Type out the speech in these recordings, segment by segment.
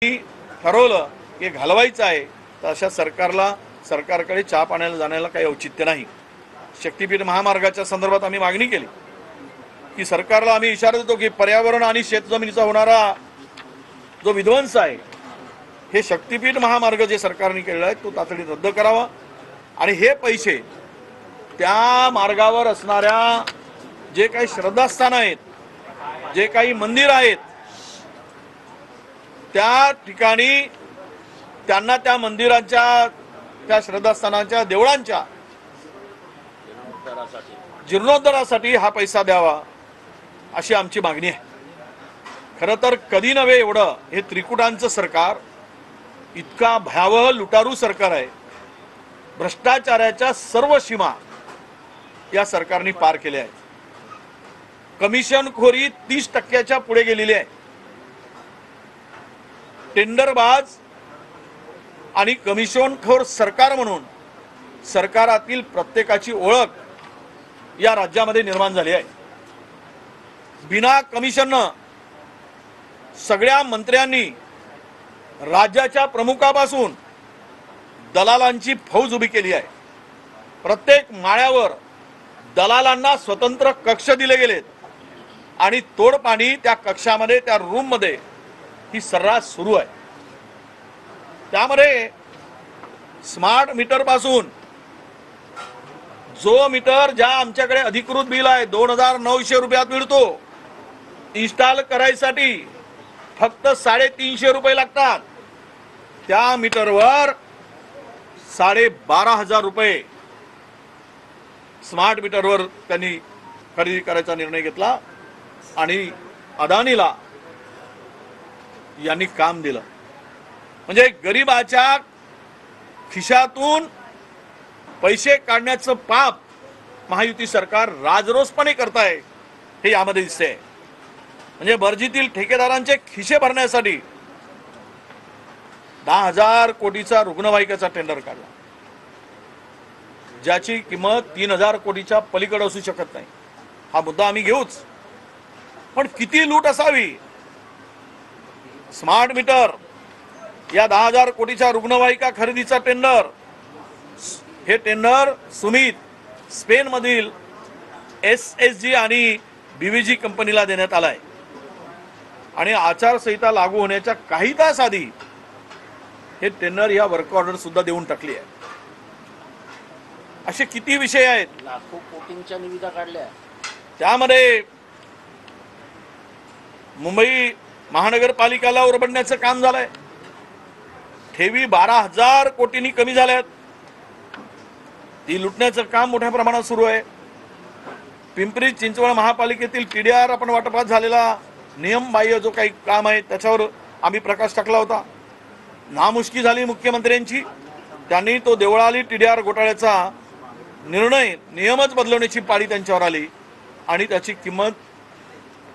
ठरवलं की घालवायचं आहे तर अशा सरकारकडे चहा पाण्याला जाण्याला काही औचित्य नाही। शक्तीपीठ महामार्गाच्या संदर्भात आम्ही मागणी केली की सरकारला आम्ही इशारा देतो की पर्यावरण आणि शेतजमिनीचा होणारा जो विध्वंस आहे हे शक्तीपीठ महामार्ग जे सरकारने केलेला आहे तो तातडीने रद्द करावा आणि हे पैसे त्या मार्गावर असणाऱ्या जे काही श्रद्धास्थान आहेत, जे काही मंदिर आहेत, त्या ठिकाणी त्यांना त्या मंदिरांच्या, त्या श्रद्धास्थानांच्या, देवळांच्या जीर्णोद्धारासाठी हा पैसा द्यावा अशी आमची मागणी आहे। खरं तर कधी नव्हे एवढं हे त्रिकुटांचं सरकार इतका भयावह लुटारू सरकार आहे। भ्रष्टाचाराच्या सर्व सीमा या सरकारने पार केल्या आहेत। कमिशनखोरी 30% पुढे गेलेली आहे। टेंडरबाज आणि कमिशनखोर सरकार म्हणून सरकारातील प्रत्येकाची ओळख या राज्यामध्ये निर्माण झाली आहे। बिना कमिशननं सगळ्या मंत्र्यांनी राज्याच्या प्रमुखापासून दलालांची फौज उभी केली आहे। प्रत्येक माळ्यावर दलालांना स्वतंत्र कक्ष दिले गेलेत आणि तोडपाणी त्या कक्षामध्ये, त्या रूममध्ये ही सर्रास सुरू आहे। त्यामध्ये स्मार्ट मीटर पासून जो मीटर ज्या आमच्याकडे अधिकृत बिल आहे 2900 रुपयात मिळतो, इन्स्टॉल करायसाठी फक्त 350 रुपये लागतात। त्या मीटरवर 12,500 रुपये स्मार्ट मीटरवर त्यांनी खरेदी करायचा निर्णय घेतला आणि अदानीला यांनी काम दिलं। म्हणजे गरीबाच्या खिशातून पैसे काढण्याचं पाप महायुती सरकार राजरोसपणे करताय हे यामध्ये दिसते। म्हणजे बर्जीतील ठेकेदारांचे खिसे भरण्यासाठी 10,000 कोटीचा रुग्णवाहिकेचा टेंडर काढला, ज्याची किंमत 3,000 कोटीच्या पलीकडे असू शकत नाही। हा मुद्दा आम्ही घेऊच, पण किती लूट असावी। स्मार्ट मीटर या 10,000 कोटीच्या रुग्णवाहिका खरेदीचा टेंडर, हे टेंडर सुमित स्पेन मधील SSG आणि BVG कंपनीला देण्यात आलाय आणि आचारसंहिता लागू होण्याच्या काही तास आधी हे टेंडर या वर्क ऑर्डर सुद्धा देऊन टाकली आहे। असे किती विषय आहेत। लाखो कोटींच्या निविदा काढल्या। त्यामध्ये मुंबई महानगरपालिकेला उरबडण्याचं काम झालंय। ठेवी 12,000 कोटींनी कमी झाल्यात, ती लुटण्याचं काम मोठ्या प्रमाणात सुरू आहे। पिंपरी चिंचवड महापालिकेतील TDR आपण वाटपात झालेला नियमबाह्य जो काही काम आहे त्याच्यावर आम्ही प्रकाश टाकला होता। नामुष्की झाली मुख्यमंत्र्यांची, त्यांनी तो देवळाली TDR घोटाळ्याचा निर्णय, नियमच बदलवण्याची पाळी त्यांच्यावर आली आणि त्याची किंमत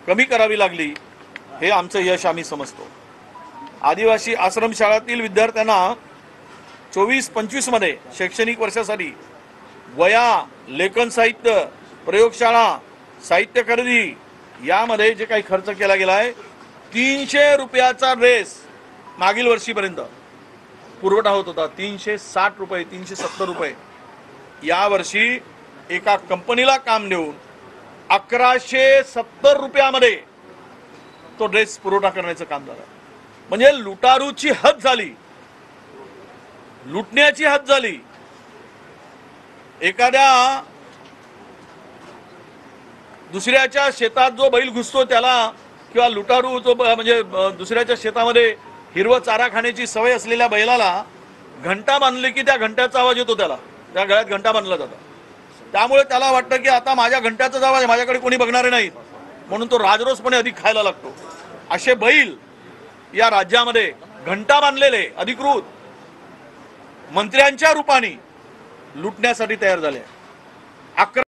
कमी करावी लागली। हे आमचं यश आम्ही समजतो। आदिवासी आश्रमशाळातील विद्यार्थ्यांना 24-25 मध्ये शैक्षणिक वर्षासाठी वया, लेखन साहित्य, प्रयोगशाळा, साहित्य खरेदी यामध्ये जे काही खर्च केला गेला आहे, 300 रुपयाचा ड्रेस मागील वर्षीपर्यंत पुरवठा होत होता 360 रुपये, 370 रुपये। या वर्षी एका कंपनीला काम देऊन 1170 रुपयामध्ये तो ड्रेस पुरवठा करण्याचं काम झालं। म्हणजे लुटारूची हद झाली, लुटण्याची हद झाली। एखाद्या दुसऱ्याच्या शेतात जो बैल घुसतो त्याला, किंवा लुटारू जो म्हणजे दुसऱ्याच्या शेतामध्ये हिरवा चारा खाण्याची सवय असलेल्या बैलाला घंटा बांधली की त्या घंट्याचा आवाज येतो, त्याला त्या गळ्यात घंटा बांधला जातो। त्यामुळे त्याला वाटतं की आता माझ्या घंट्याचाच आवाज, माझ्याकडे कोणी बघणारे नाहीत, म्हणून तो राजरोसपणे अधिक खायला लागतो। असे बैल या राज्यामध्ये घंटा बांधलेले अधिकृत मंत्र्यांच्या रूपाने लुटण्यासाठी तयार झाले।